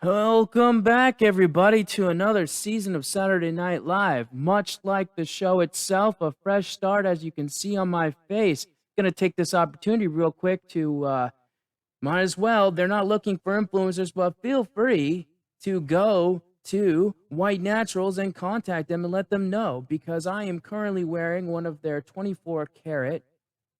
Welcome back, everybody, to another season of Saturday Night Live. Much like the show itself, a fresh start, as you can see on my face. Gonna take this opportunity real quick to, might as well. They're not looking for influencers, but feel free to go to White Naturals and contact them and let them know because I am currently wearing one of their 24 karat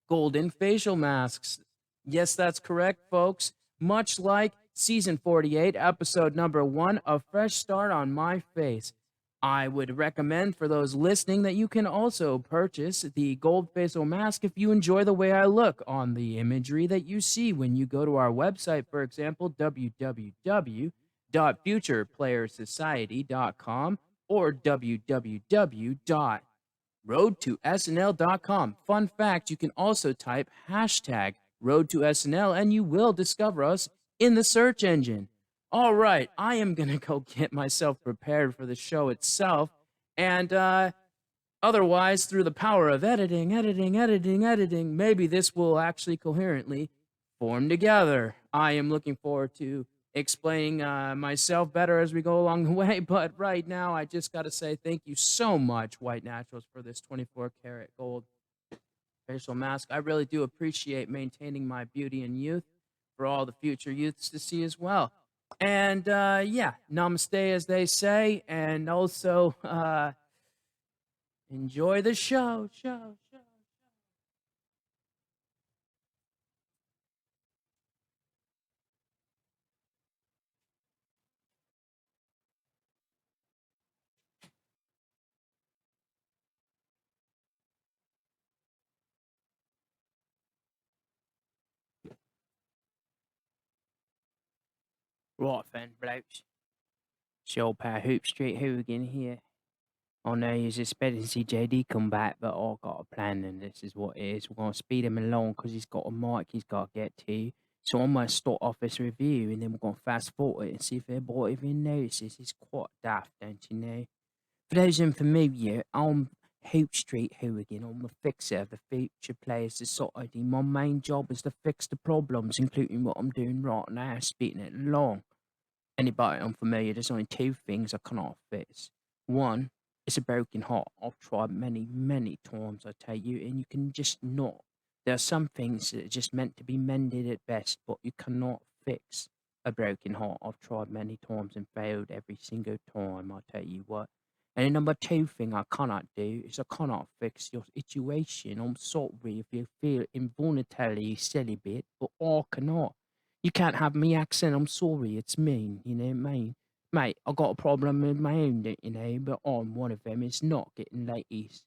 golden facial masks. Yes, that's correct, folks. Much like season 48, episode number 1, A Fresh Start on My Face. I would recommend for those listening that you can also purchase the gold facial mask if you enjoy the way I look on the imagery that you see when you go to our website, for example, www.futureplayersociety.com or www.road2snl.com. Fun fact, you can also type hashtag road2snl and you will discover us in the search engine. All right, I am going to go get myself prepared for the show itself. And otherwise, through the power of editing, maybe this will actually coherently form together. I am looking forward to explaining myself better as we go along the way. But right now, I just got to say thank you so much, White Naturals, for this 24 karat gold facial mask. I really do appreciate maintaining my beauty and youth for all the future youths to see as well. And yeah, namaste, as they say. And also, enjoy the show. Right then, blokes. It's your old pal Hoop Street Hooligan here. I know you're expecting to see JD come back, but I've got a plan, and this is what it is. We're going to speed him along because he's got a mic he's got to get to. So I'm going to start off this review, and then we're going to fast forward it and see if anybody even notices. It's quite daft, don't you know? For those unfamiliar, I'm Hoop Street Hooligan. I'm a fixer of the Future Players Society. My main job is to fix the problems, including what I'm doing right now, speeding it along. Anybody unfamiliar, there's only two things I cannot fix. One, it's a broken heart. I've tried many times, I tell you, and you can just not. There are some things that are just meant to be mended at best, but you cannot fix a broken heart. I've tried many times and failed every single time, I tell you what. And the number two thing I cannot do is I cannot fix your situation. I'm sorry if you feel involuntarily silly bit, but I cannot. You can't have me accent. I'm sorry, it's mean, you know, mean. Mate, I got a problem with my own, don't you know, but I'm one of them. It's not getting ladies.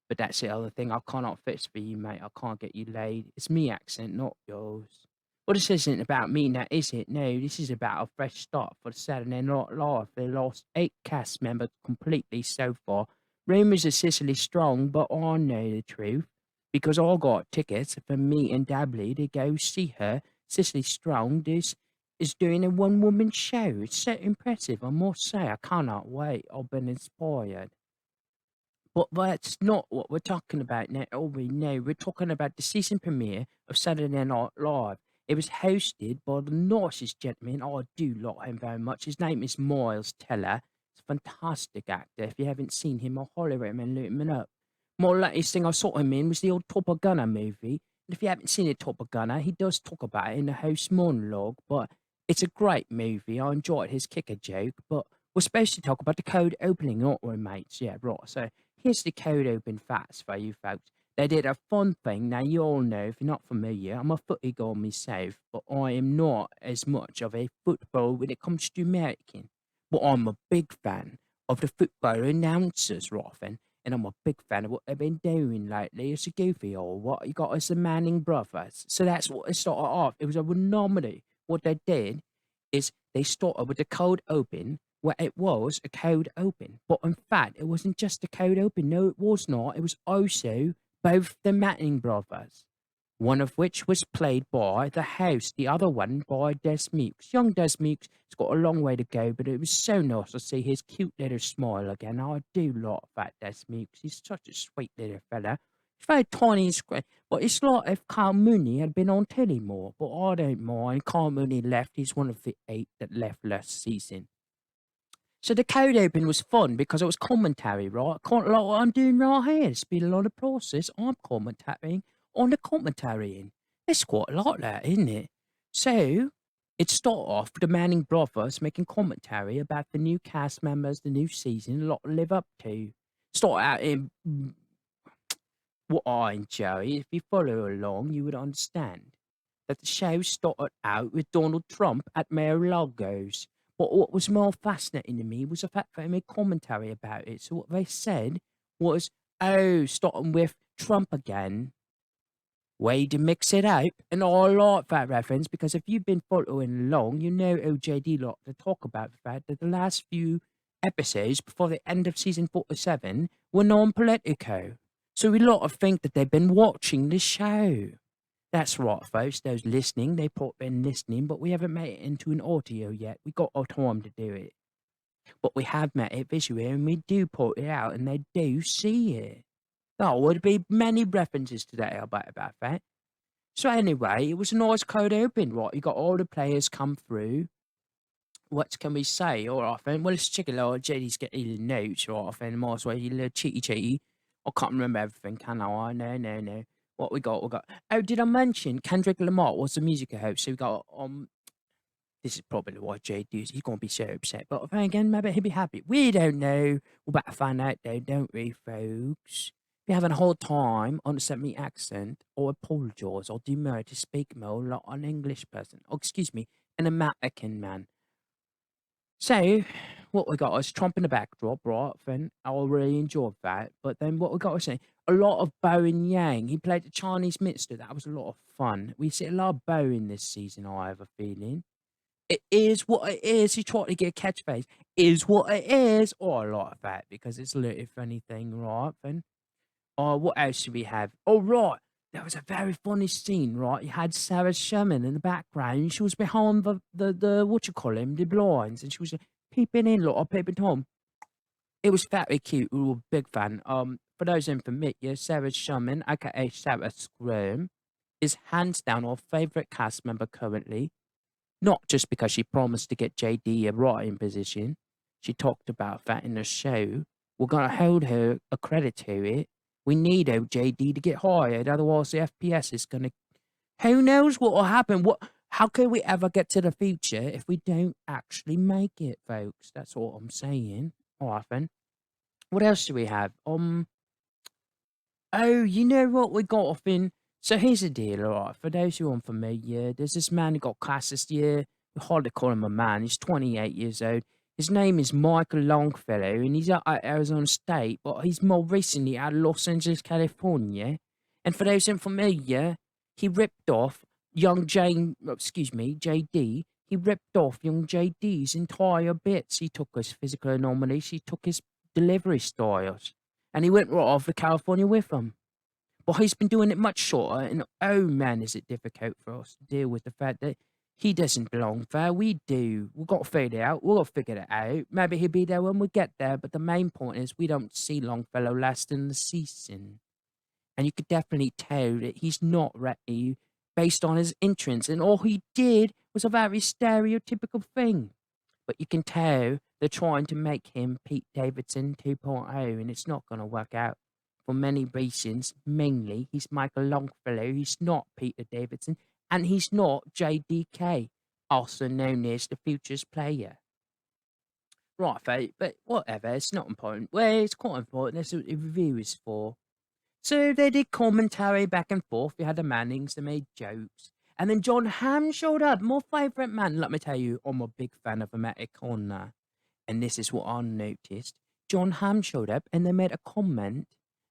But that's the other thing I cannot fix for you, mate. I can't get you laid. It's me accent, not yours. Well, this isn't about me now, is it? No, this is about a fresh start for the Saturday Night Live. They lost 8 cast members completely so far. Rumours are Cicely Strong, but I know the truth because I got tickets for me and Dabley to go see her. Cicely Strong is doing a one-woman show. It's so impressive, I must say. I cannot wait. I've been inspired. But that's not what we're talking about now. Oh, we know we're talking about the season premiere of Saturday Night Live. It was hosted by the nicest gentleman. I do like him very much. His name is Miles Teller. He's a fantastic actor. If you haven't seen him, I highly recommend looking him up. My latest thing I saw him in was the old Top Gunner movie. And if you haven't seen it, Top Gunner, he does talk about it in the host monologue. But it's a great movie. I enjoyed his kicker joke. But we're supposed to talk about the code opening, aren't we, mates? Yeah, right. So here's the code open facts for you folks. They did a fun thing. Now, you all know, if you're not familiar, I'm a footy guy myself, but I am not as much of a football when it comes to American. But I'm a big fan of the football announcers, Robin, and I'm a big fan of what they've been doing lately. It's a goofy all what you got as the Manning brothers. So that's what it started off. It was a anomaly. What they did is they started with the cold open well, it was a code open, but in fact, it wasn't just a code open. No, it was not. It was also both the Manning brothers, one of which was played by the host, the other one by Des Meeks. Young Des Meeks has got a long way to go, but it was so nice to see his cute little smile again. I do like that Des Meeks. He's such a sweet little fella. It's very tiny and square. But it's like if Carl Mooney had been on telly more. But I don't mind. Carl Mooney left. He's one of the 8 that left last season. So the cold open was fun because it was commentary, right? Kind of like what I'm doing right here. It's been a lot of process. I'm commentating on the commentarying. It's quite like that, isn't it? So it started off with the Manning brothers making commentary about the new cast members, the new season, a lot to live up to. Start out in what I enjoy. If you follow along, you would understand that the show started out with Donald Trump at Mar-a-Lago's. But what was more fascinating to me was the fact that they made commentary about it. So what they said was, oh, starting with Trump again, way to mix it up. And I like that reference because if you've been following along, you know OJD lot to talk about the fact that the last few episodes before the end of season 47 were non-political. So we lot of think that they've been watching the show. That's right, folks. Those listening, they probably been listening, but we haven't made it into an audio yet. We got our time to do it. But we have met it visually, and we do put it out, and they do see it. There would be many references today about that. So anyway, it was a nice cold open, right? You got all the players come through. What can we say? All right, then. Well, let's check it out. JD's getting the notes, right? Then might as well, you little cheaty. I can't remember everything, can I? No. What we got? Oh, did I mention Kendrick Lamar was the music host? So we got this is probably why JD's he's gonna be so upset. But then again, maybe he'll be happy. We don't know. We'll better find out though, don't we, folks? If you're having a hard time understanding me accent, or apologise, or do more to speak more like an English person. Oh, excuse me, an American man. So, what we got is Trump in the backdrop, right? Then I really enjoyed that. But then what we got was a lot of Bowen Yang. He played the Chinese minister. That was a lot of fun. We see a lot of Bowen this season, I have a feeling. It is what it is. He tried to get a catchphrase. Is what it is. Oh, I like that because it's a little funny thing, right? Then, oh, what else do we have? Oh, right. There was a very funny scene, right? You had Sarah Sherman in the background. She was behind the what you call him, the blinds, and she was peeping in, look, or peeping Tom. It was very cute. We were a big fan. For those unfamiliar, Sarah Sherman, aka Sarah Scrum, is hands down our favorite cast member currently. Not just because she promised to get JD a writing position. She talked about that in the show. We're gonna hold her a credit to it. We need OJD to get hired, otherwise the FPS is gonna. Who knows what will happen? How can we ever get to the future if we don't actually make it, folks? That's what I'm saying. All right, then. What else do we have? Oh, you know what we got off in. So here's the deal, all right. For those who aren't familiar, there's this man who got cast this year. We hardly call him a man. He's 28 years old. His name is Michael Longfellow, and he's out at Arizona State, but he's more recently out of Los Angeles, California. And for those unfamiliar, he ripped off JD. He ripped off young JD's entire bits. He took his physical anomalies, he took his delivery styles, and he went right off to California with him. But he's been doing it much shorter, and oh man, is it difficult for us to deal with the fact that he doesn't belong there. We do. We've got to figure it out. We'll figure it out. Maybe he'll be there when we get there, but the main point is we don't see Longfellow lasting the season. And you could definitely tell that he's not ready based on his entrance, and all he did was a very stereotypical thing. But you can tell they're trying to make him Pete Davidson 2.0, and it's not going to work out for many reasons. Mainly, he's Michael Longfellow, he's not Peter Davidson, and he's not JDK, also known as the Futures Player. Right, folks, but whatever, it's not important. Well, it's quite important, that's what the review is for. So they did commentary back and forth. We had the Mannings, they made jokes. And then John Hamm showed up, my favourite man. Let me tell you, I'm a big fan of Americana. And this is what I noticed. John Hamm showed up and they made a comment.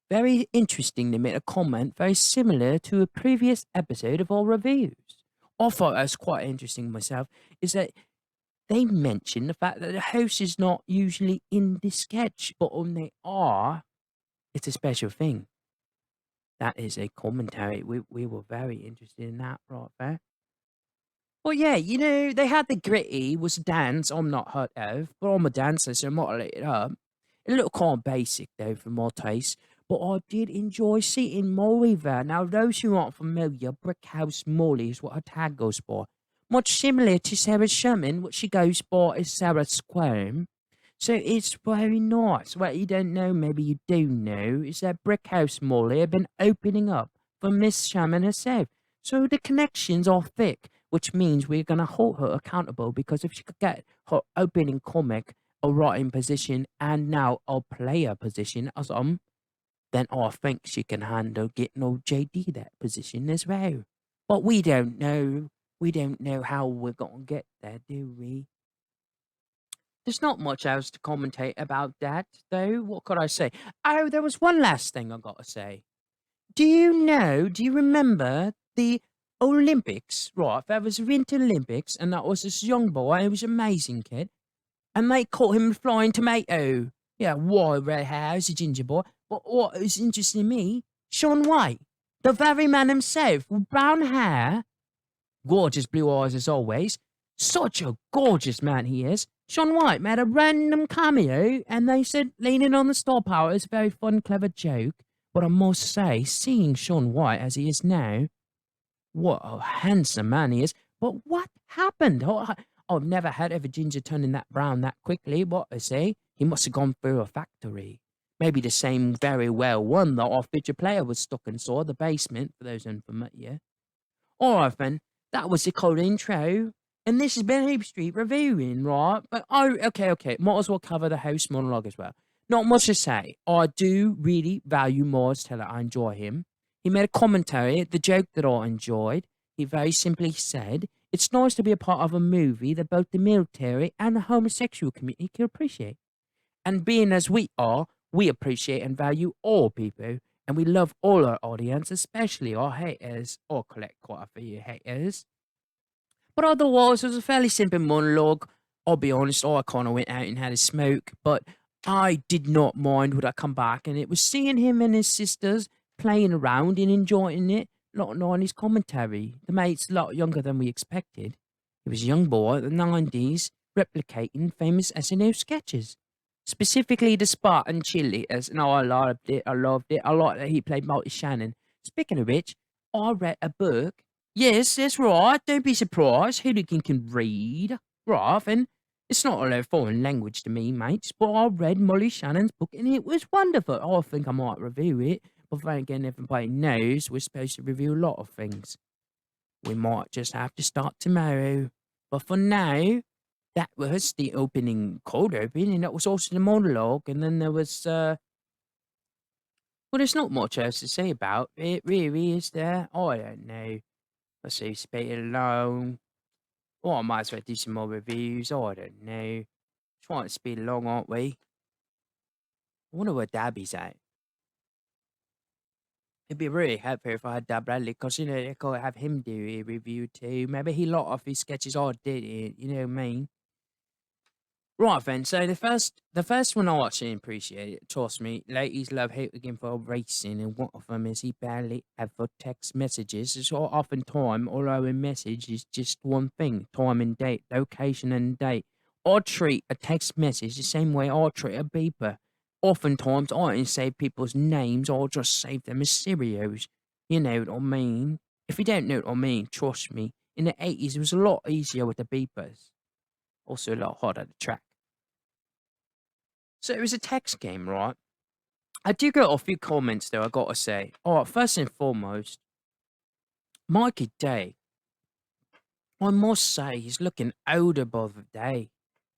Very interesting, they made a comment very similar to a previous episode of our reviews. I thought that was quite interesting myself, is that they mentioned the fact that the host is not usually in the sketch, but when they are, it's a special thing. That is a commentary. We were very interested in that right there. Well, yeah, you know, they had the gritty was a dance I'm not hurt of, but I'm a dancer, so I might let it up. A little kind of basic though for my taste. but I did enjoy seeing Molly there. Now, those who aren't familiar, Brickhouse Molly is what her tag goes by. Much similar to Sarah Sherman, what she goes by is Sarah Squirm. So it's very nice. What you don't know, maybe you do know, is that Brickhouse Molly have been opening up for Miss Sherman herself. So the connections are thick, which means we're going to hold her accountable because if she could get her opening comic, a writing position, and now a player position as then I think she can handle getting old JD that position as well. But we don't know. We don't know how we're going to get there, do we? There's not much else to commentate about that, though. What could I say? Oh, there was one last thing I got to say. Do you remember the Olympics? Right, there was Winter Olympics, and that was this young boy. He was an amazing kid. And they caught him flying tomato. Yeah, why red hair? He's a ginger boy. But what is interesting to me, Sean White, the very man himself, with brown hair, gorgeous blue eyes as always. Such a gorgeous man he is. Sean White made a random cameo, and they said leaning on the star power is a very fun, clever joke. But I must say, seeing Sean White as he is now, what a handsome man he is. But what happened? I've never heard of a ginger turning that brown that quickly. What I say? He must have gone through a factory. Maybe the same very well one that our future player was stuck in saw the basement, for those unfamiliar. Alright then, that was the cold intro. And this has been Hoop Street reviewing, right? But okay. Might as well cover the host monologue as well. Not much to say. I do really value Morris Teller. I enjoy him. He made a commentary, the joke that I enjoyed. He very simply said, it's nice to be a part of a movie that both the military and the homosexual community can appreciate. And being as we are, we appreciate and value all people. And we love all our audience, especially our haters. Or collect quite a few haters. But otherwise, it was a fairly simple monologue. I'll be honest, I kind of went out and had a smoke. But I did not mind when I come back. And it was seeing him and his sisters playing around and enjoying it. Lot on his commentary. The mate's a lot younger than we expected. He was a young boy in the 90s, replicating famous SNL sketches. Specifically the Spartan cheerleaders. And I loved it. I like that he played Marty Shannon. Speaking of which, I read a book. Yes, that's right. Don't be surprised. Hooligan can read. Right, and it's not a foreign language to me, mates, but I read Molly Shannon's book and it was wonderful. I think I might review it. But then again, everybody knows we're supposed to review a lot of things. We might just have to start tomorrow. But for now, that was the cold open, and that was also the monologue. And then there was, well, there's not much else to say about it, really, is there? I don't know. Let's see, speak it alone. Or I might as well do some more reviews. I don't know. Trying to speed along, aren't we? I wonder where Dabby's at. It'd be really helpful if I had Dab Bradley, because, they could have him do a review too. Maybe he lot off his sketches I did it, you know what I mean? Right then, so the first one I actually appreciate, trust me, ladies love Hooligan for racing, and one of them is he barely ever text messages. So often time, although a message is just one thing, time and date, location and date. I treat a text message the same way I treat a beeper. Oftentimes, I don't save people's names, I'll just save them as serios. You know what I mean? If you don't know what I mean, trust me, in the 80s, it was a lot easier with the beepers. Also a lot harder to track. So it was a text game, right? I do get a few comments though, I gotta say. Alright, first and foremost, Mikey Day. I must say, he's looking older by the day.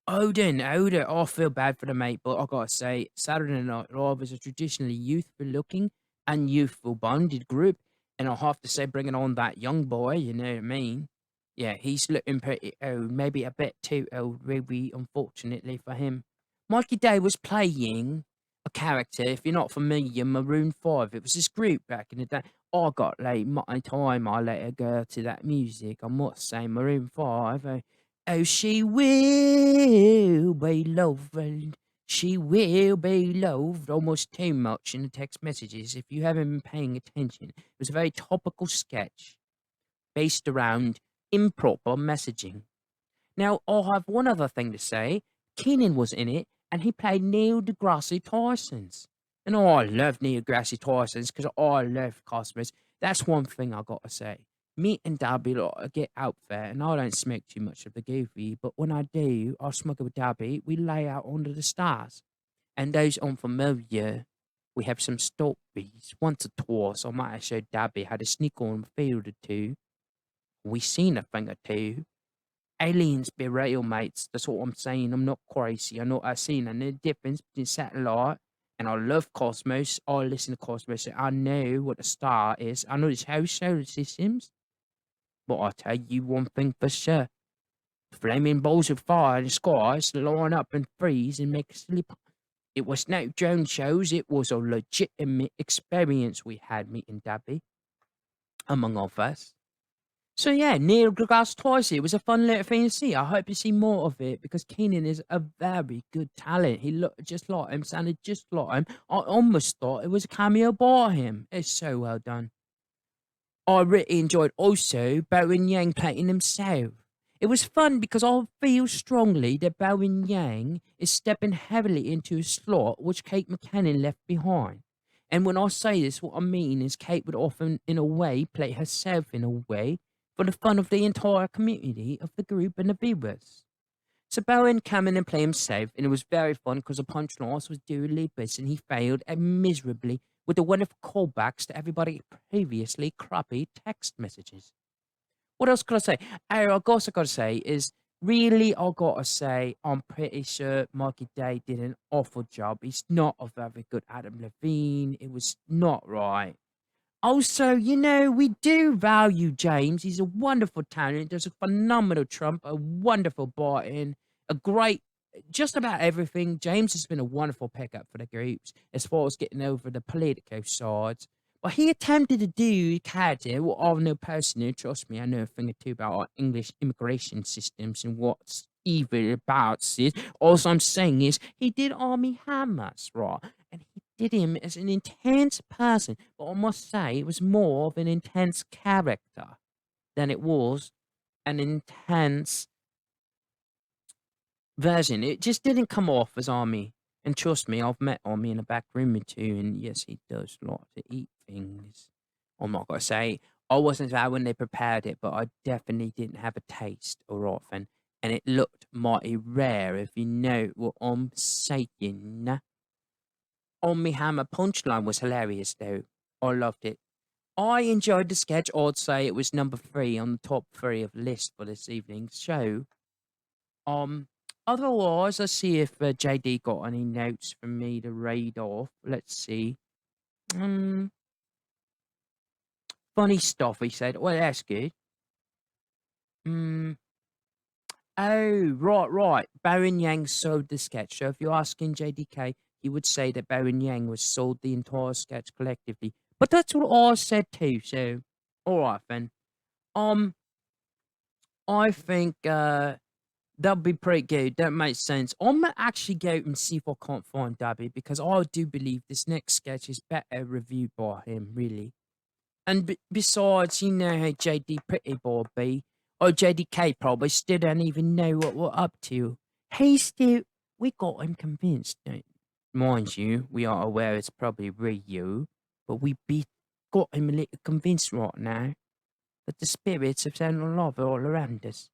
Older. Oh, I feel bad for the mate, but I gotta say, Saturday Night Live is a traditionally youthful looking and youthful bonded group. And I'll have to say, bringing on that young boy, you know what I mean? Yeah, he's looking pretty old, maybe a bit too old, really, unfortunately for him. Mikey Day was playing a character, if you're not familiar, Maroon 5. It was this group back in the day. I got late my time, I let her go to that music. I must say, Maroon 5. Oh, she will be loved. She will be loved almost too much in the text messages. If you haven't been paying attention, it was a very topical sketch based around improper messaging. Now, I'll have one other thing to say. Keenan was in it, and he played Neil deGrasse Tyson's. And I love Neil deGrasse Tyson's because I love customers. That's one thing I gotta say. Me and Dabby, like, I get out there, and I don't smoke too much of the goofy, but when I do, I smoke it with Dabby. We lay out under the stars. And those unfamiliar, we have some stories. Once or twice, I might have showed Dabby how to sneak on a field or two. We seen a thing or two. Aliens be real, mates. That's what I'm saying. I'm not crazy. I know what I've seen. I know the difference between satellite and I love Cosmos. I listen to Cosmos. I know what a star is. I know there's whole solar systems. But I tell you one thing for sure. Flaming balls of fire in the skies line up and freeze and make a silly. It was no drone shows. It was a legitimate experience we had meeting Dabby, among others. So yeah, Neil deGrasse Tyson. It was a fun little thing to see. I hope you see more of it because Keenan is a very good talent. He looked just like him, sounded just like him. I almost thought it was a cameo by him. It's so well done. I really enjoyed also Bowen Yang playing himself. It was fun because I feel strongly that Bowen Yang is stepping heavily into a slot which Kate McKinnon left behind. And when I say this, what I mean is Kate would often, in a way, play herself in a way for the fun of the entire community of the group and the viewers. So Bowen came in and played himself, and it was very fun because the punchline was Dua Lipa's, and he failed miserably with the wonderful callbacks to everybody previously crappy text messages. What else could I say? Oh, I guess I gotta say is really I gotta say I'm pretty sure Mikey Day did an awful job. He's not a very good Adam Levine. It was not right. Also, we do value James. He's a wonderful talent. Does a phenomenal trump, a wonderful botting, a great, just about everything. James has been a wonderful pickup for the groups as far as getting over the political sides. But he attempted to do character what I know personally. Trust me, I know a thing or two about our English immigration systems and what's evil about it. All I'm saying is he did Army Hamas, right? And he did him as an intense person, but I must say it was more of an intense character than it was an intense version. It just didn't come off as Army. And trust me, I've met Army in a back room or two, and yes, he does like to eat things. I'm not gonna say I wasn't there when they prepared it, but I definitely didn't have a taste or often, and it looked mighty rare, if you know what I'm saying. Army Hammer punchline was hilarious, though. I loved it. I enjoyed the sketch. I'd say it was number 3 on the top 3 of the list for this evening's show. Um, Otherwise, let's see if JD got any notes for me to read off. Let's see. Um, Funny stuff, he said. Well, that's good. Mm, oh, right. Baron Yang sold the sketch. So if you're asking JDK, he would say that Baron Yang was sold the entire sketch collectively. But that's what I said too. So, all right then. Um, I think that'd be pretty good. That makes sense. I'm gonna actually go and see if I can't find Dabby because I do believe this next sketch is better reviewed by him, really. And besides, you know how JD Pretty Boy be, or JDK probably still don't even know what we're up to. We got him convinced. Mind you, we are aware it's probably Ryu, but got him a little convinced right now that the spirits of Zen Love are all around us.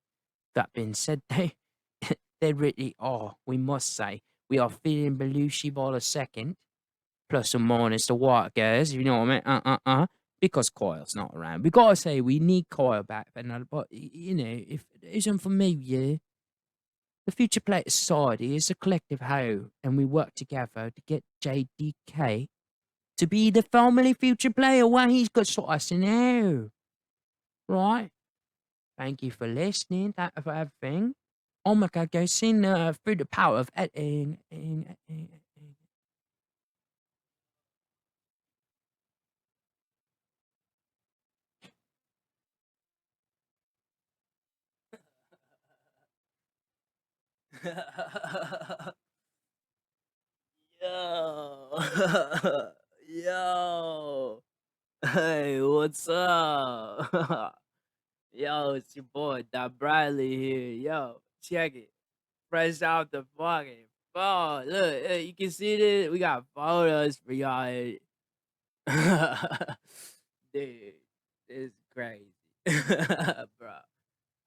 That being said, they really are, we must say. We are feeling Belushi by the second, plus or minus the white girls, you know what I mean? Because Coyle's not around. We gotta say we need Coyle back, but if it isn't for me, yeah, the Future Player Society is a collective whole, and we work together to get JDK to be the family future player when he's got sort us now. Right? Thank you for listening. Thank you for everything. Oh my god, go sing through the power of editing. Yo, yo, hey, what's up? Yo, it's your boy, Doc Bradley here. Yo, check it. Fresh out the fucking Oh, look, you can see this. We got photos for y'all. Dude, it's crazy, bro.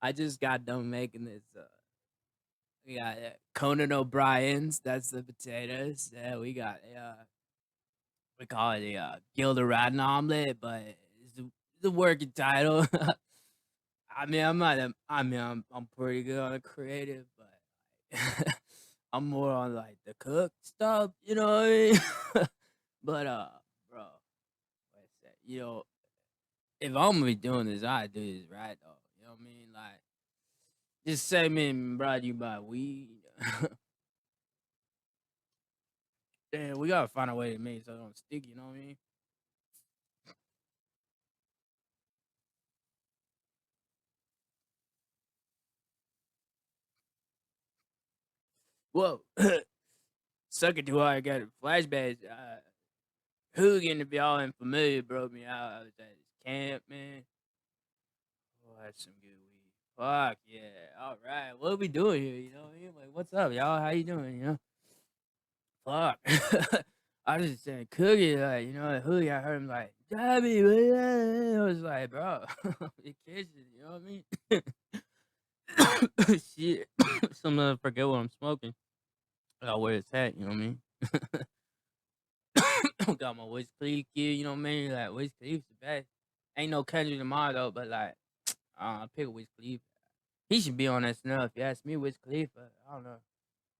I just got done making this. We got Conan O'Brien's. That's the potatoes. Yeah, we got we call it a Gilda Radin omelet, but it's a working title. I mean, I'm not. I mean, I'm pretty good on the creative, but I'm more on like the cook stuff. You know what I mean? But bro, wait a sec. If I'm gonna be doing this, I do this right though. You know what I mean? Like this segment brought to you by weed. Damn, we gotta find a way to make it so it don't stick. You know what I mean? Whoa, sucking too hard. I got flashbacks. Hooligan, if y'all ain't familiar, broke me out. I was at his camp, man. Oh, that's some good weed. Fuck yeah. All right. What are we doing here? You know what I mean? Like, what's up, y'all? How you doing? Fuck. I was just saying, Cookie, like, Hoodie, I heard him like, Dabby, man. I was like, bro, you kitchen, you know what I mean? Shit. Sometimes I forget what I'm smoking. I gotta wear his hat, you know what I mean? Got my Wiz Khalifa kid, you know what I mean? Like, Wiz Khalifa's the best. Ain't no Kendrick Lamar, though, but, like, I pick Wiz Khalifa. He should be on SNL if you ask me. Wiz Khalifa, I don't know.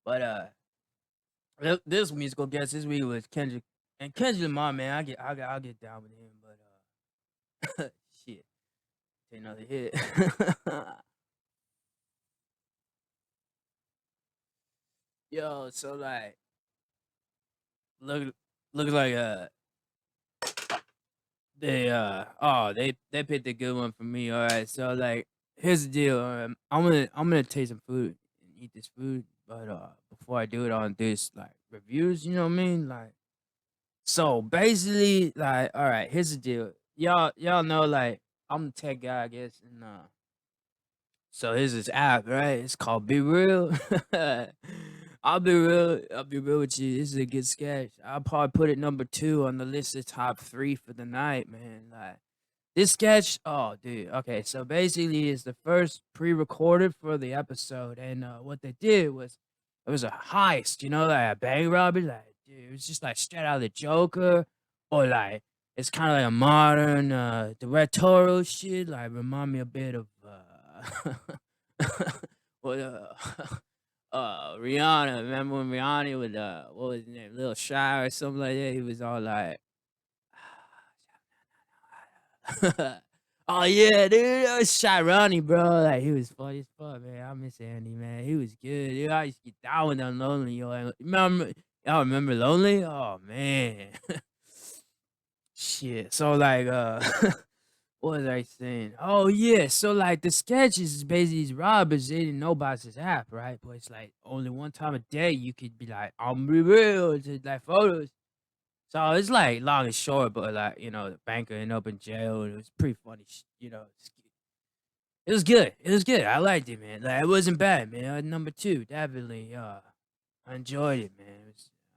But, this musical guest this week was Kendrick. And Kendrick Lamar, man, I'll get down with him, but shit, take another hit. Yo, so like, look, looks like they picked a good one for me. All right, so like, here's the deal. I'm gonna taste some food and eat this food, but before I do it, I'll do this like reviews. You know what I mean? Like, so basically, like, all right, here's the deal. Y'all know like I'm the tech guy, I guess, and so here's this app, right? It's called Be Real. I'll be real. I'll be real with you. This is a good sketch. I'll probably put it number 2 on the list of top 3 for the night, man. Like this sketch, oh dude. Okay, so basically it's the first pre-recorded for the episode, and what they did was it was a heist, like a bank robbery. Like, dude, it was just like straight out of the Joker, or like it's kind of like a modern directorial shit. Like remind me a bit of what Rihanna. Remember when Rihanna with what was his name, Lil Shy or something like that? He was all like, "Oh yeah, dude, that was Shy Ronnie, bro. Like he was funny as fuck, man. I miss Andy, man. He was good. Dude, I used to get down with them Lonely, yo. Y'all remember Lonely? Oh man, shit. So like, what was I saying? Oh yeah, so like the sketches is basically these robbers. They didn't know about this app, right? But it's like only one time a day you could be like, I'm be real, just like photos. So it's like long and short, but like the banker ended up in jail. And it was pretty funny, it was good. It was good. I liked it, man. Like it wasn't bad, man. Number 2, definitely. I enjoyed it, man.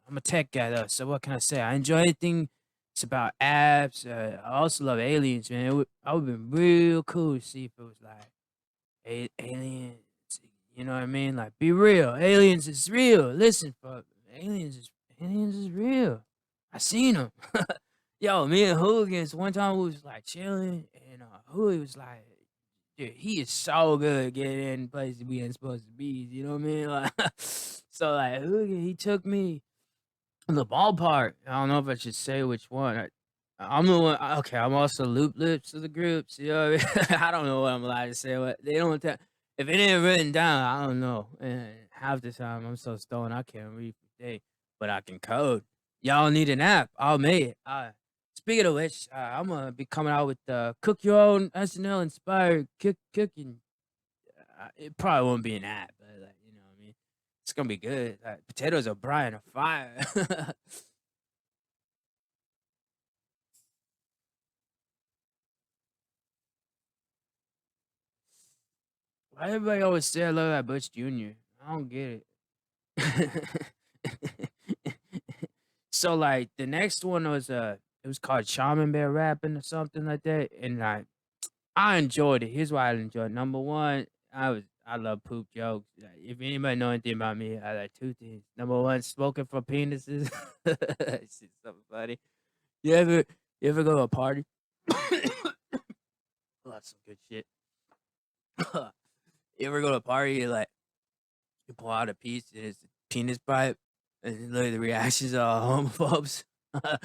I'm a tech guy though, so what can I say? I enjoy anything. It's about apps. I also love aliens, man. I would have been real cool to see if it was like aliens. You know what I mean? Like, be real. Aliens is real. Listen, fuck. Aliens is real. I seen them. Yo, me and Hooligans one time we was like chilling, and Hoolig was like, dude, he is so good getting in places we ain't supposed to be. You know what I mean? Like, so like Hooligan, he took me in the ballpark. I don't know if I should say which one. I'm the one. Okay, I'm also loop lips of the groups. You know what I mean? I don't know what I'm allowed to say. What they don't tell. If it ain't written down, I don't know. And half the time I'm so stoned I can't read for day, but I can code. Y'all need an app. I'll make it. Speaking of which, I'm gonna be coming out with cook your own SNL inspired cooking. It probably won't be an app, but like what I mean. It's gonna be good. Like, potatoes are Brian are fire. Why everybody always say I look like Butch Jr.? I don't get it. So like the next one was it was called Shaman Bear Rapping or something like that, and like I enjoyed it. Here's why I enjoyed it. Number one, I love poop jokes. Like, if anybody know anything about me, I like two things. Number one, smoking for penises. It's just so funny. You ever you ever go to a party? Oh, that's some good shit. You ever go to a party and like you pull out a piece and it's a penis pipe and you look at the reactions of all homophobes? That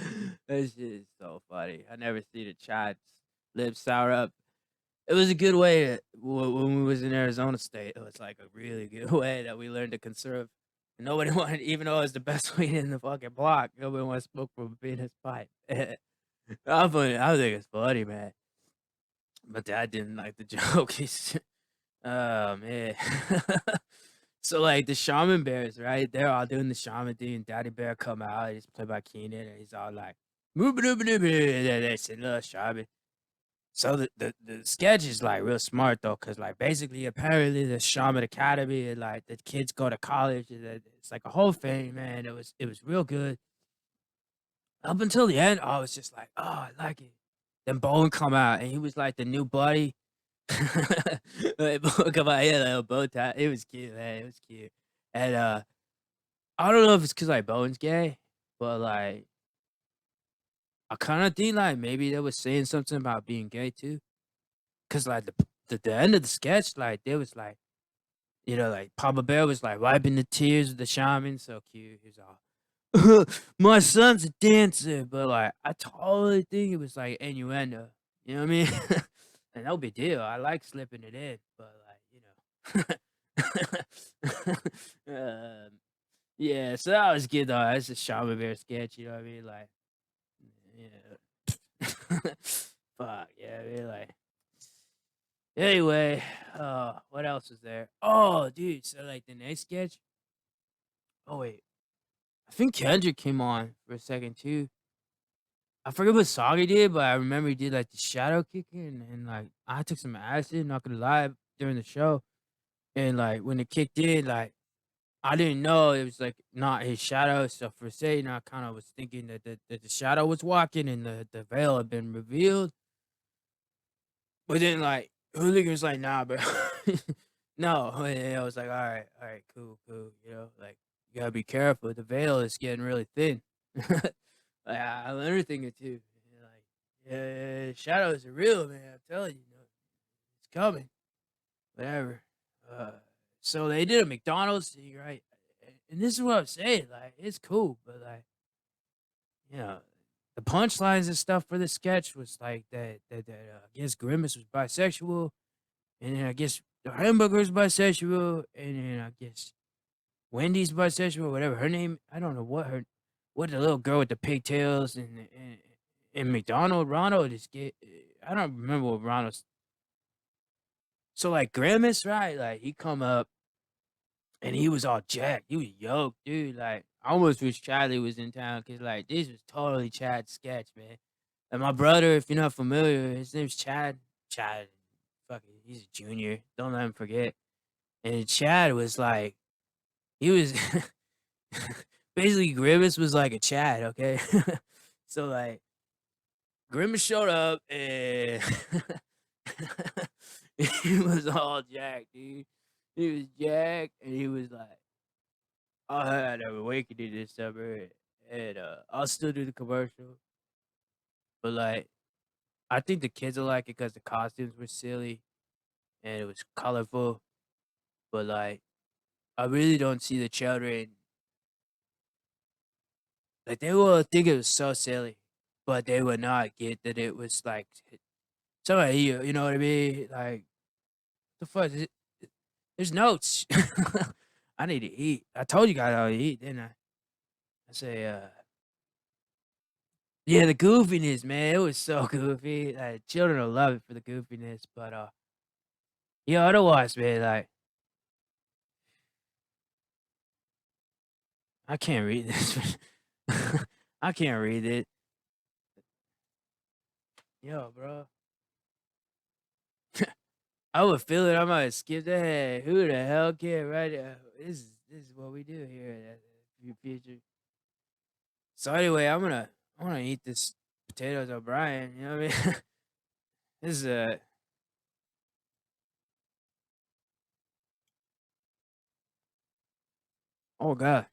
shit is so funny. I never seen a child's lips sour up. It was a good way when we was in Arizona State. It was like a really good way that we learned to conserve. Nobody wanted, even though it was the best weed in the fucking block, nobody wanted to smoke from a penis pipe. I'm funny. I think it's funny, man. But Dad didn't like the joke. Oh man. So like the shaman bears, right? They're all doing the shaman thing, and Daddy Bear come out. He's played by Keenan, and he's all like, "That's a little shaman." So the sketch is like real smart though, cause like basically apparently the Shaman Academy and like the kids go to college and it's like a whole thing, man. It was real good. Up until the end, I was just like, oh, I like it. Then Bowen come out and he was like the new buddy. Like, Bowen come out, he had a little bow tie. It was cute, man. It was cute. And I don't know if it's cause like Bowen's gay, but like I kind of think like maybe they was saying something about being gay too. Cause like the end of the sketch, like there was like, like Papa Bear was like wiping the tears of the shaman, so cute. He's all, my son's a dancer, but like I totally think it was like innuendo. You know what I mean? And no big deal. I like slipping it in, but yeah. So that was good though. That's a shaman bear sketch. You know what I mean? Like, yeah. Fuck yeah, I mean, like. Anyway, what else is there? Oh, dude, so like the next sketch. Oh wait, I think Kendrick came on for a second too. I forget what song he did, but I remember he did like the shadow kicking, and like I took some acid. Not gonna lie, during the show, and like when it kicked in, like I didn't know it was like not his shadow. So for a second, I kind of was thinking that the shadow was walking and the veil had been revealed. But then, like, Hooligan was like, "Nah, bro, no." And I was like, all right, cool, cool." Like you gotta be careful. The veil is getting really thin. Like I learned a thing or two. Like, yeah, shadows are real, man. I'm telling you, it's coming. Whatever. Uh, so they did a McDonald's thing, right? And this is what I'm saying. Like, it's cool, but like, you know, the punchlines and stuff for the sketch was like that I guess Grimace was bisexual. And then I guess the hamburger's bisexual, and then I guess Wendy's bisexual, whatever her name. I don't know what the little girl with the pigtails and McDonald Ronald is get. I don't remember what Ronald's. So like Grimace, right? Like he come up and he was all jacked. He was yoked, dude. Like I almost wish Charlie was in town because like this was totally Chad's sketch, man. And my brother, if you're not familiar, his name's Chad. Chad, fuck it, he's a junior. Don't let him forget. And Chad was like, he was basically Grimace was like a Chad, okay? So like Grimace showed up and he was all jacked, dude. He was jacked and he was like, I had a awakening this summer and I'll still do the commercial. But like I think the kids will like it because the costumes were silly and it was colorful. But like I really don't see the children like, they will think it was so silly, but they would not get that it was, like, somebody, you know what I mean? Like, the fuck is it? There's notes. I need to eat. I told you guys I to eat, didn't I? I say, yeah, the goofiness, man, it was so goofy. Like, children will love it for the goofiness, but, yeah, otherwise, man, like I can't read this. I can't read it. Yo, bro. I would feel it. I might skip that. Who the hell can right? This is what we do here at future. So anyway, I'm gonna eat this potatoes O'Brien. You know what I mean? This is oh god,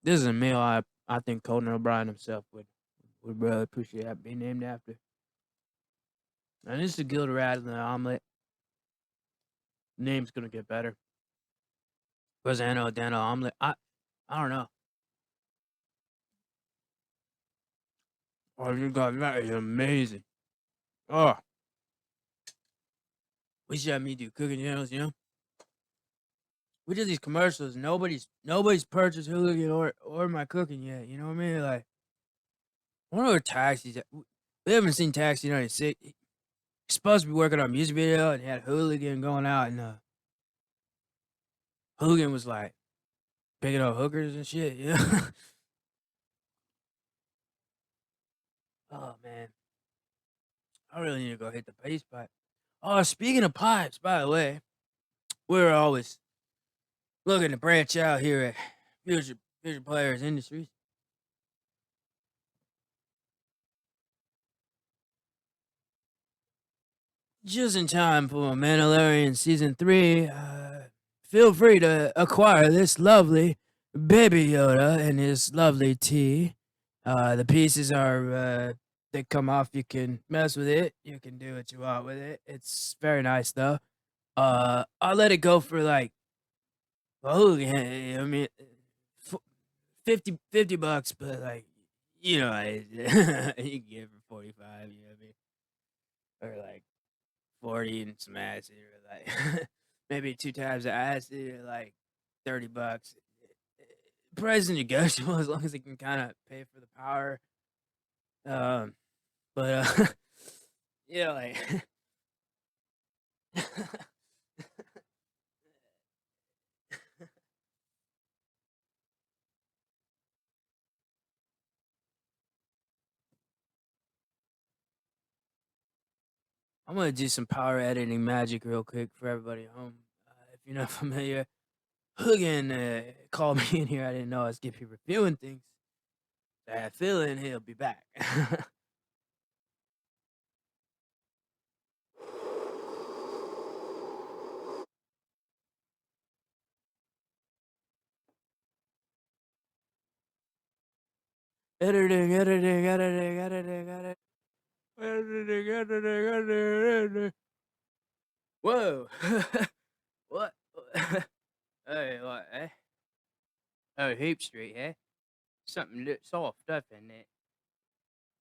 this is a meal I think Conan O'Brien himself would really appreciate being named after. And this is a Gilda Radler omelet. Name's gonna get better. Rosanna O'Donnell omelet. I don't know. Oh, you guys, that is amazing. Oh, we should have me do cooking channels. You know, we did these commercials. Nobody's purchased Hooligan or my cooking yet. You know what I mean? Like, I wonder where Taxi's at. We haven't seen Taxi 96. He's supposed to be working on a music video, and he had Hooligan going out, and Hooligan was like picking up hookers and shit. You know? Oh man, I really need to go hit the pace pipe. Oh, speaking of pipes, by the way, we're always looking to branch out here at Future Players Industries. Just in time for Mandalorian Season 3, feel free to acquire this lovely Baby Yoda and his lovely tea. The pieces are, they come off. You can mess with it. You can do what you want with it. It's very nice, though. I'll let it go for like, oh, yeah, I mean, 50 bucks, but like, you know, you can get it for 45, you know what I mean? Or like 40 and some acid, or like maybe 2 times the acid, or like 30 bucks. Price is negotiable as long as it can kind of pay for the power. But you know, like I'm gonna do some power editing magic real quick for everybody at home. If you're not familiar, Hogan called me in here. I didn't know I was gonna be reviewing things. I had a feeling he'll be back. Editing. Editing. Whoa. What? Hey, what, eh? Oh, Hoop Street, eh? Something looks off, doesn't it?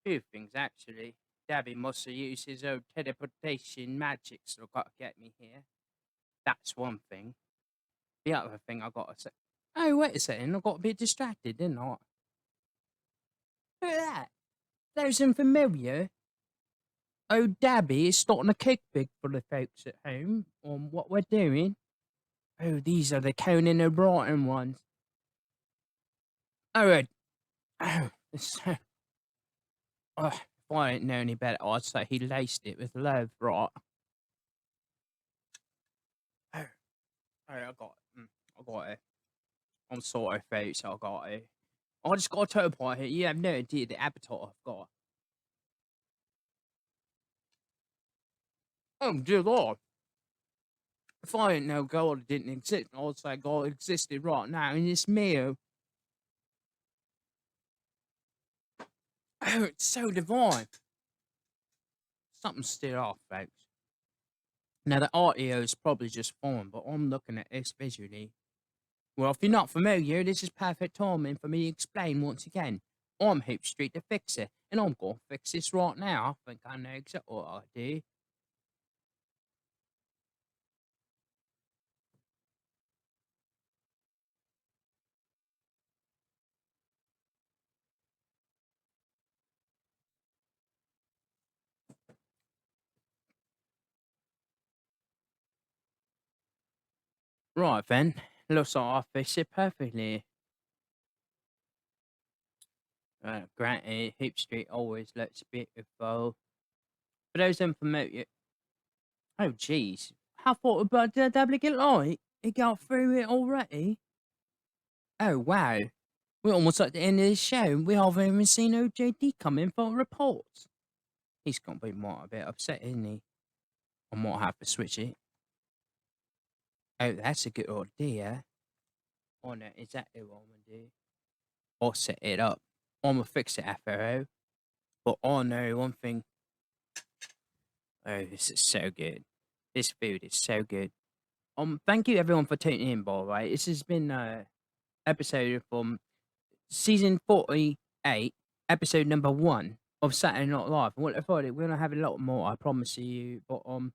Few things, actually. Dabby must have used his own teleportation magic, so got to get me here. That's one thing. The other thing I got to say. Oh, wait a second. I got a bit distracted, didn't I? Look at that. There's something familiar. Oh, Dabby is starting to kick big for the folks at home on what we're doing. Oh, these are the Conan O'Brien ones. Oh, oh, so, if I didn't know any better, I'd say he laced it with love, right? Oh, I got it. I got it. I'm sorry, folks. I got it. I just got a total point here. You have no idea the appetite I've got. Oh, dear Lord. If I didn't know God didn't exist, I'd say God existed right now in this meal. Oh, it's so divine. Something's still off, folks. Now, the audio is probably just fine, but I'm looking at this visually. Well, if you're not familiar, this is perfect timing for me to explain once again. I'm Hoop Street the Fixer, and I'm going to fix this right now. I think I know exactly what I do. Right then, looks like I fixed it perfectly. Granted, Hoop Street always looks beautiful. For those unfamiliar, oh jeez, how thought about the duplicate light? It got through it already? Oh wow. We're almost at the end of the show, and we haven't even seen OJD come in for reports. He's gonna be more a bit upset, isn't he? I might have to switch it. Oh, that's a good idea. Oh no, exactly what I'm gonna do. I'll set it up. I'm gonna fix it after. But oh no, one thing. Oh, this is so good. This food is so good. Thank you everyone for tuning in, by the way. This has been episode from season 48, episode number 1 of Saturday Night Live. What I thought we're gonna have a lot more, I promise you. But I'm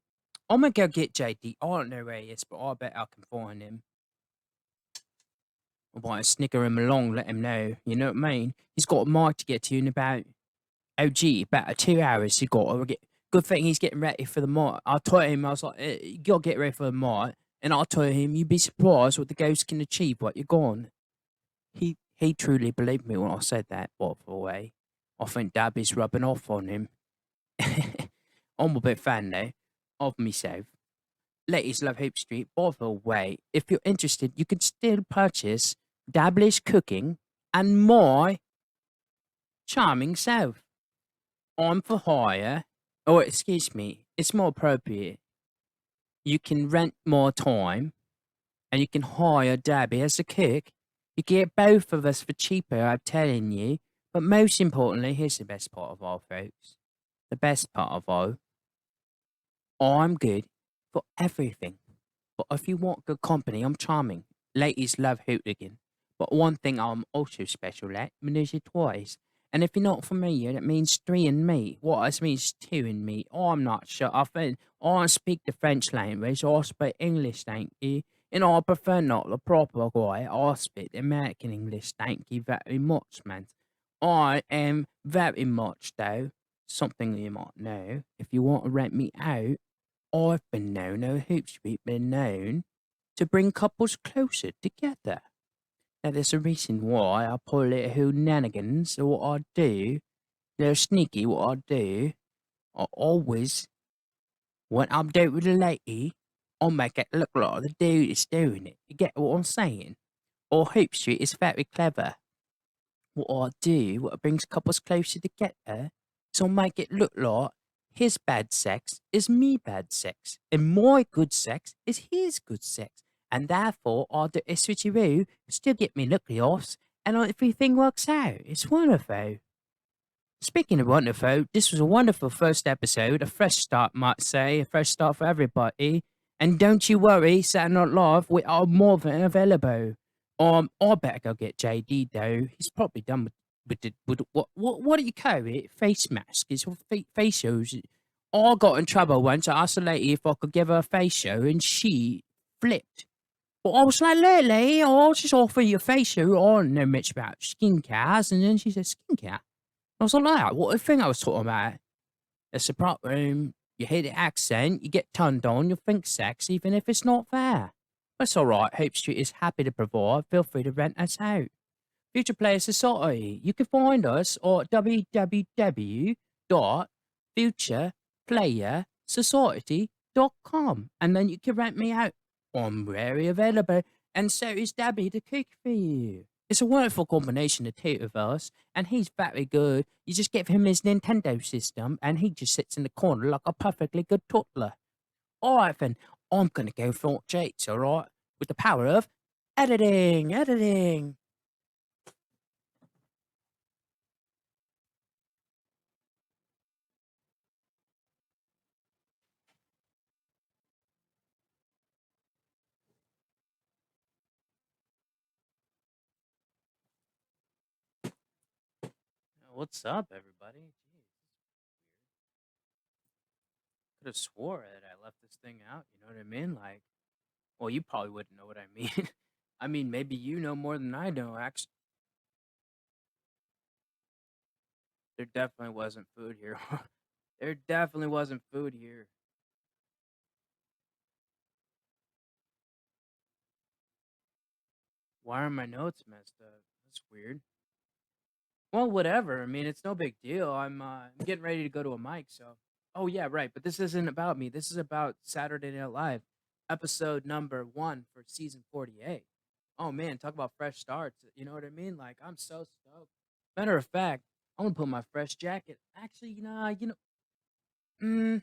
gonna go get JD. I don't know where he is, but I bet I can find him. I might snicker him along, let him know. You know what I mean? He's got a mic to get to in about about 2 hours. He got to get. Good thing he's getting ready for the mic. I told him, I was like, you gotta get ready for the mic. And I told him, you'd be surprised what the ghost can achieve, what you're gone. He truly believed me when I said that, by the way. I think Dabby's rubbing off on him. I'm a big fan, though, of myself. Ladies love Hope Street. By the way, if you're interested, you can still purchase Dabbly's cooking and my charming self. I'm for hire. Oh, excuse me. It's more appropriate. You can rent more time and you can hire Dabby as a cook. You get both of us for cheaper, I'm telling you. But most importantly, here's the best part of all, folks. The best part of all. I'm good for everything. But if you want good company, I'm charming. Ladies love hooligan. But one thing I'm also special at, manage twice. And if you're not familiar, that means 3 in me. What else means 2 in me? I'm not sure. I don't speak the French language. I speak English, thank you. And I prefer not the proper way. I speak the American English, thank you very much, man. I am very much, though, something you might know. If you want to rent me out, I've been known, Hoop Street been known to bring couples closer together. Now, there's a reason why I pull little shenanigans, or what I do, little sneaky, what I do. I always, when I'm dating with a lady, I'll make it look like the dude is doing it. You get what I'm saying? Or Hoop Street is very clever. What I do, what brings couples closer together, is I'll make it look like his bad sex is me bad sex, and my good sex is his good sex. And therefore, I'll do a switcheroo, still get me nucleus, and everything works out. It's wonderful. Speaking of wonderful, this was a wonderful first episode, a fresh start, might say, a fresh start for everybody. And don't you worry, Saturday Night Live, we are more than available. I better go get JD though. He's probably done with what do you call it? Face mask. It's face shows. I got in trouble once. I asked a lady if I could give her a face show, and she flipped. But I was like, lately, I'll just offer you a face show. I don't know much about skincare. And then she said, skincare? I was like, what the thing I was talking about? It's a prop room. You hear the accent, you get turned on, you'll think sex, even if it's not there. That's all right. Hope Street is happy to provide. Feel free to rent us out. Future Player Society. You can find us at www.futureplayersociety.com, and then you can rent me out. I'm very available, and so is Dabby to cook for you. It's a wonderful combination of two of us, and he's very good. You just give him his Nintendo system, and he just sits in the corner like a perfectly good toddler. All right, then, I'm going to go for Jates, all right? With the power of editing. What's up, everybody? Jeez, could have swore that I left this thing out. You know what I mean? Like, well, you probably wouldn't know what I mean. I mean, maybe you know more than I know. Actually, there definitely wasn't food here. There definitely wasn't food here. Why are my notes messed up? That's weird. Well, whatever. I mean, it's no big deal. I'm getting ready to go to a mic, so. Oh yeah, right. But this isn't about me. This is about Saturday Night Live, episode number 1 for season 48. Oh man, talk about fresh starts. You know what I mean? Like I'm so stoked. Matter of fact, I'm gonna put my fresh jacket. Actually, mm,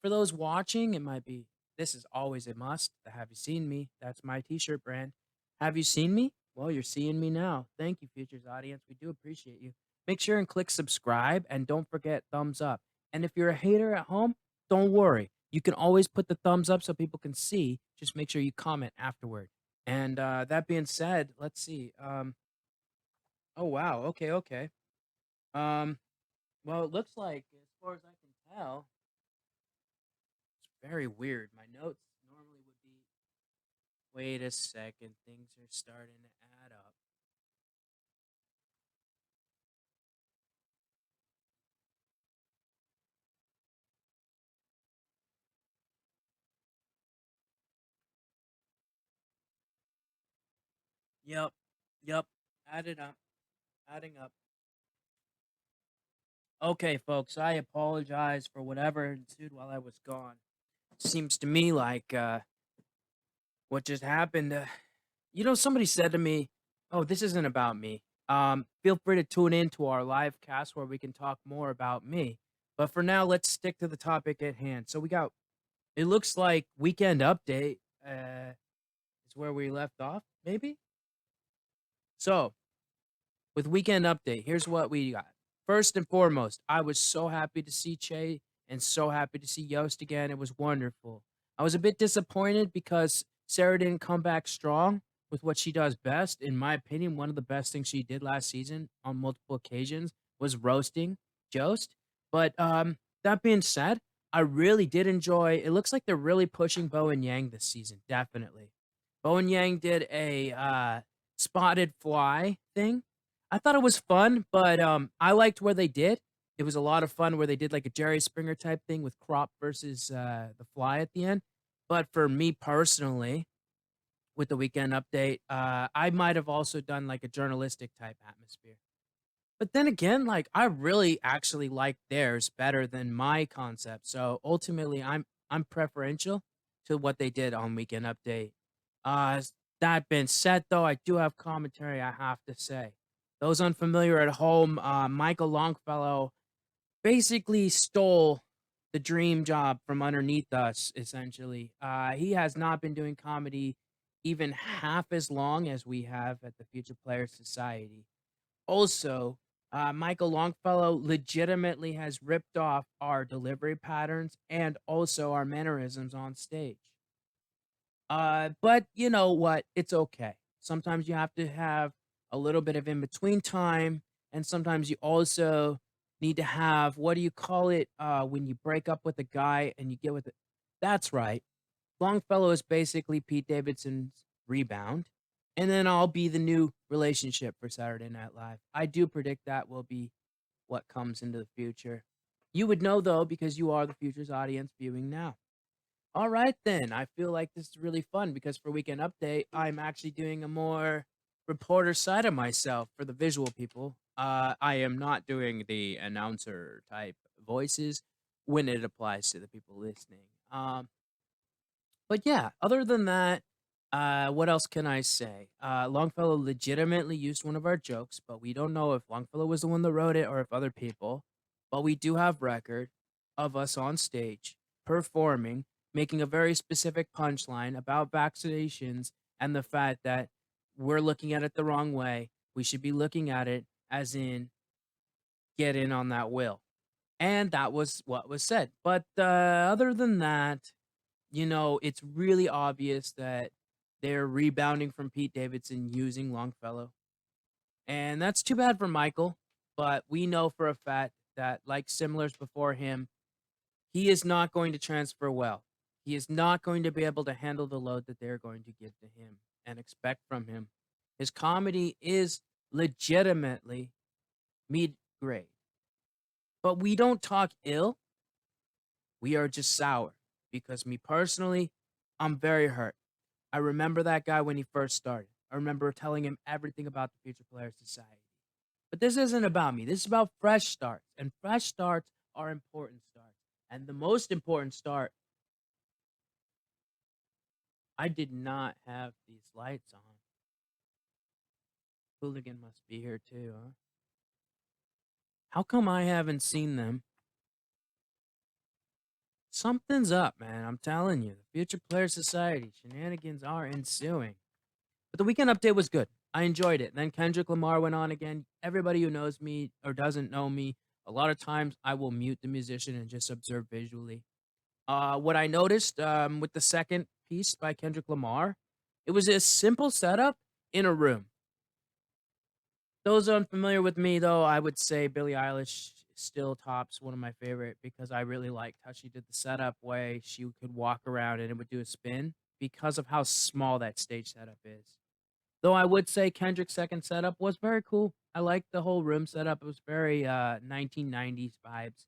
for those watching, it might be. This is always a must. The Have You Seen Me? That's my T-shirt brand. Have you seen me? Well, you're seeing me now. Thank you, Futures audience. We do appreciate you. Make sure and click subscribe, and don't forget thumbs up. And if you're a hater at home, don't worry. You can always put the thumbs up so people can see. Just make sure you comment afterward. And that being said, let's see. Oh wow. Okay. Okay. Um. Well, it looks like, as far as I can tell, it's very weird. My notes normally would be. Wait a second. Things are starting to add up. Yep. Yep. Added up. Adding up. Okay, folks. I apologize for whatever ensued while I was gone. Seems to me like what just happened. Somebody said to me, "Oh, this isn't about me. Feel free to tune in to our live cast where we can talk more about me. But for now, let's stick to the topic at hand." So we got. It looks like weekend update is where we left off, maybe. So with weekend update, here's what we got. First and foremost, I was so happy to see Che and so happy to see Yost again. It was wonderful. I was a bit disappointed because Sarah didn't come back strong with what she does best. In my opinion, one of the best things she did last season on multiple occasions was roasting Jost. But that being said, I really did enjoy. It looks like they're really pushing Bo and Yang this season. Definitely, Bo and Yang did a spotted fly thing. I thought it was fun, but I liked where they did. It was a lot of fun where they did like a Jerry Springer type thing with Crop versus the Fly at the end. But for me personally, with the weekend update, I might have also done like a journalistic type atmosphere. But then again, like I really actually like theirs better than my concept. So ultimately, I'm preferential to what they did on Weekend Update. That being said, though, I do have commentary I have to say. Those unfamiliar at home, Michael Longfellow basically stole the dream job from underneath us. Essentially, he has not been doing comedy even half as long as we have at the Future Players Society. Also, Michael Longfellow legitimately has ripped off our delivery patterns and also our mannerisms on stage. But you know what? It's okay. Sometimes you have to have a little bit of in between time, and sometimes you also need to have, what do you call it, when you break up with a guy and you get with it? That's right. Longfellow is basically Pete Davidson's Rebound, and then I'll be the new relationship for Saturday Night Live. I do predict that will be what comes into the future. You would know though because you are the future's audience viewing now. All right then. I feel like this is really fun because for Weekend Update, I'm actually doing a more reporter side of myself for the visual people. I am not doing the announcer type voices when it applies to the people listening. But yeah, other than that, what else can I say? Longfellow legitimately used one of our jokes, but we don't know if Longfellow was the one that wrote it or if other people. But we do have record of us on stage performing, making a very specific punchline about vaccinations and the fact that we're looking at it the wrong way. We should be looking at it as in get in on that will. And that was what was said. But other than that, it's really obvious that they're rebounding from Pete Davidson using Longfellow. And that's too bad for Michael, but we know for a fact that, like similars before him, he is not going to transfer well. He is not going to be able to handle the load that they're going to give to him and expect from him. His comedy is legitimately mid grade. But we don't talk ill, we are just sour. Because me personally, I'm very hurt. I remember that guy when he first started. I remember telling him everything about the Future Players Society. But this isn't about me. This is about fresh starts. And fresh starts are important starts. And the most important start, I did not have these lights on. Hooligan must be here too, huh? How come I haven't seen them? Something's up, man. I'm telling you. The Future Player Society shenanigans are ensuing. But the weekend update was good. I enjoyed it. Then Kendrick Lamar went on again. Everybody who knows me or doesn't know me, a lot of times I will mute the musician and just observe visually. What I noticed with the second piece by Kendrick Lamar, it was a simple setup in a room. Those unfamiliar with me, though, I would say Billie Eilish still tops one of my favorite because I really liked how she did the setup way she could walk around and it would do a spin because of how small that stage setup is. Though I would say Kendrick's second setup was very cool. I liked the whole room setup. It was very 1990s vibes.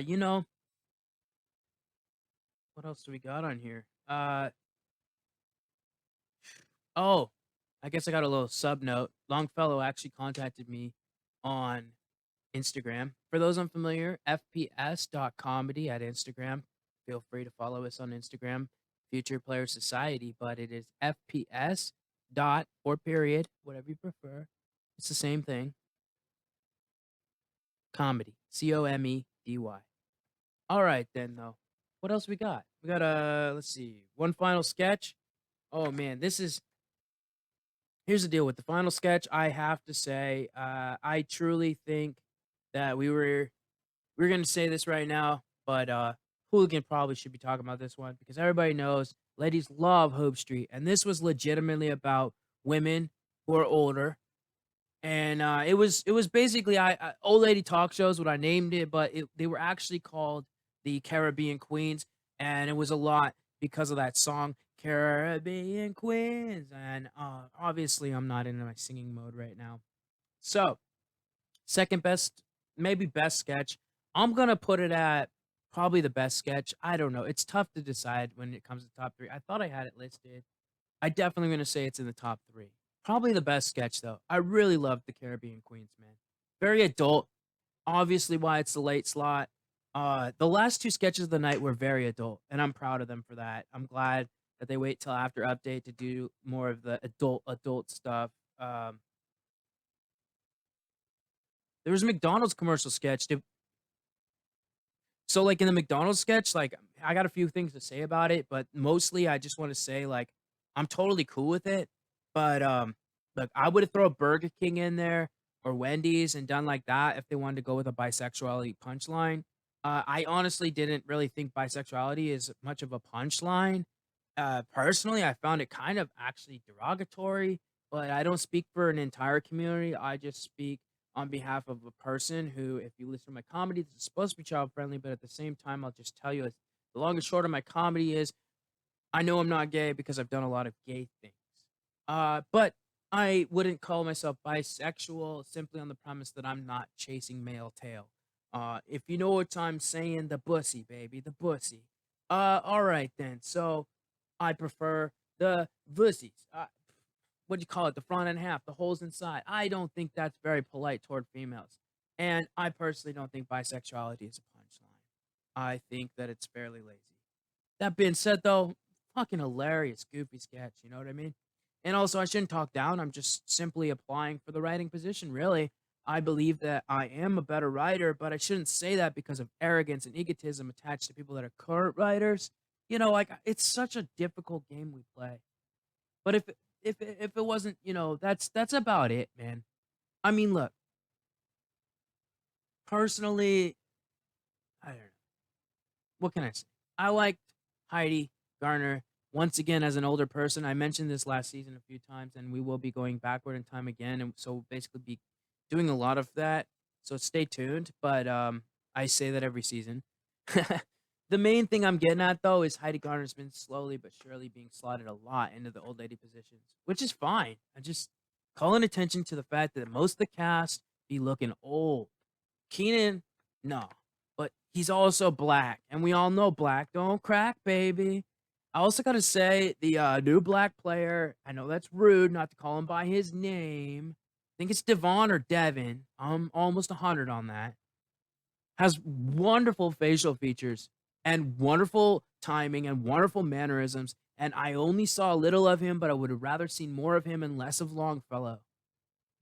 You know, what else do we got on here? Oh, I guess I got a little sub note. Longfellow actually contacted me on Instagram. For those unfamiliar, fps.comedy at Instagram. Feel free to follow us on Instagram, Future Player Society, but it is fps dot or period, whatever you prefer. It's the same thing. Comedy, comedy. All right then, though. What else we got? We got let's see, one final sketch. Oh man, here's the deal with the final sketch. I have to say, I truly think that we're gonna say this right now, but Hooligan probably should be talking about this one because everybody knows ladies love Hope Street, and this was legitimately about women who are older. And it was basically old lady talk shows, what I named it, but they were actually called the Caribbean Queens, and it was a lot because of that song Caribbean Queens. And obviously, I'm not in my singing mode right now. So second best, maybe best sketch. I'm gonna put it at probably the best sketch. I don't know. It's tough to decide when it comes to top three. I thought I had it listed. I definitely gonna say it's in the top three. Probably the best sketch though. I really loved the Caribbean Queens, man. Very adult. Obviously, why it's the late slot. The last two sketches of the night were very adult, and I'm proud of them for that. I'm glad that they wait till after update to do more of the adult stuff. Um, there was a McDonald's commercial sketch. So, like, in the McDonald's sketch, like, I got a few things to say about it, but mostly I just wanna say, like, I'm totally cool with it, but, look, I would throw a Burger King in there or Wendy's and done like that if they wanted to go with a bisexuality punchline. I honestly didn't really think bisexuality is much of a punchline. Personally, I found it kind of actually derogatory, but I don't speak for an entire community. I just speak on behalf of a person who, if you listen to my comedy, this is supposed to be child friendly, but at the same time, I'll just tell you the long and short of my comedy is I know I'm not gay because I've done a lot of gay things. But I wouldn't call myself bisexual simply on the premise that I'm not chasing male tail. If you know what I'm saying, the bussy, baby, the bussy. All right then. So I prefer the vussies. What do you call it? The front and half, the holes inside. I don't think that's very polite toward females. And I personally don't think bisexuality is a punchline. I think that it's fairly lazy. That being said, though, fucking hilarious, goofy sketch. You know what I mean? And also, I shouldn't talk down. I'm just simply applying for the writing position, really. I believe that I am a better writer, but I shouldn't say that because of arrogance and egotism attached to people that are current writers. You know, like it's such a difficult game we play. But if it wasn't, that's about it, man. I mean, look, personally, I don't know. What can I say? I liked Heidi Garner once again as an older person. I mentioned this last season a few times, and we will be going backward in time again, and so we'll basically be doing a lot of that. So stay tuned. But I say that every season. The main thing I'm getting at though is Heidi Garner's been slowly but surely being slotted a lot into the old lady positions, which is fine. I'm just calling attention to the fact that most of the cast be looking old. Keenan, no, but he's also black, and we all know black don't crack, baby. I also gotta say the new black player. I know that's rude not to call him by his name. I think it's Devon or Devin. I'm almost 100 on that. Has wonderful facial features, and wonderful timing and wonderful mannerisms. And I only saw a little of him, but I would have rather seen more of him and less of Longfellow.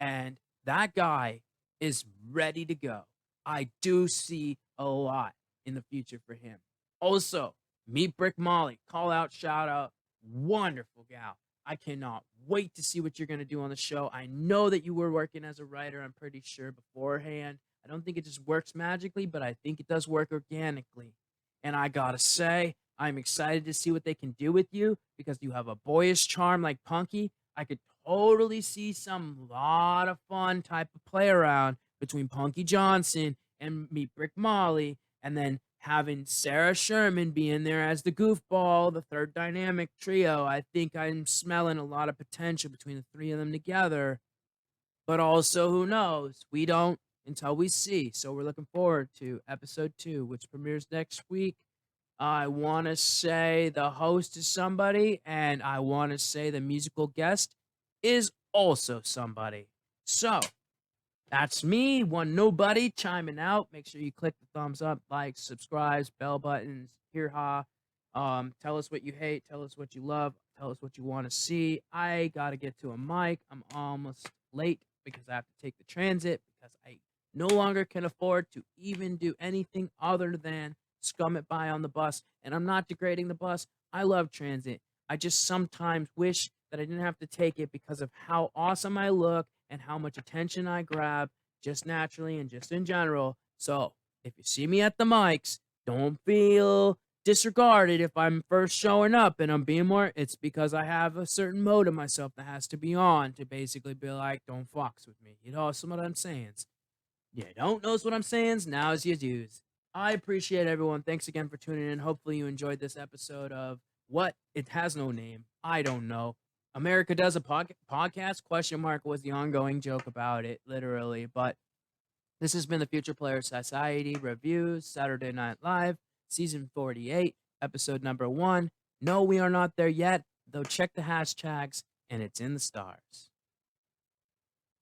And that guy is ready to go. I do see a lot in the future for him. Also, Meet Brick Molly, call out, shout out, wonderful gal. I cannot wait to see what you're going to do on the show. I know that you were working as a writer, I'm pretty sure, beforehand. I don't think it just works magically, but I think it does work organically. And I gotta say, I'm excited to see what they can do with you because you have a boyish charm like Punky. I could totally see some lot of fun type of play around between Punky Johnson and Meet Brick Molly, and then having Sarah Sherman be in there as the goofball, the third dynamic trio. I think I'm smelling a lot of potential between the three of them together. But also, who knows? We don't until we see. So we're looking forward to episode 2, which premieres next week. I want to say the host is somebody, and I want to say the musical guest is also somebody. So that's me, one nobody chiming out. Make sure you click the thumbs up, like, subscribes, bell buttons, hear ha. Tell us what you hate, tell us what you love, tell us what you want to see. I gotta get to a mic. I'm almost late because I have to take the transit because I no longer can afford to even do anything other than scum it by on the bus. And I'm not degrading the bus. I love transit. I just sometimes wish that I didn't have to take it because of how awesome I look and how much attention I grab just naturally and just in general. So if you see me at the mics, don't feel disregarded if I'm first showing up and I'm being more. It's because I have a certain mode of myself that has to be on to basically be like, don't fox with me. You know, some of what I'm saying. You don't knows what I'm saying. Now's your dues. I appreciate everyone. Thanks again for tuning in. Hopefully you enjoyed this episode of what? It has no name. I don't know. America Does a Podcast? Question mark was the ongoing joke about it, literally. But this has been the Future Player Society Reviews, Saturday Night Live, Season 48, Episode number 1. No, we are not there yet, though check the hashtags, and it's in the stars.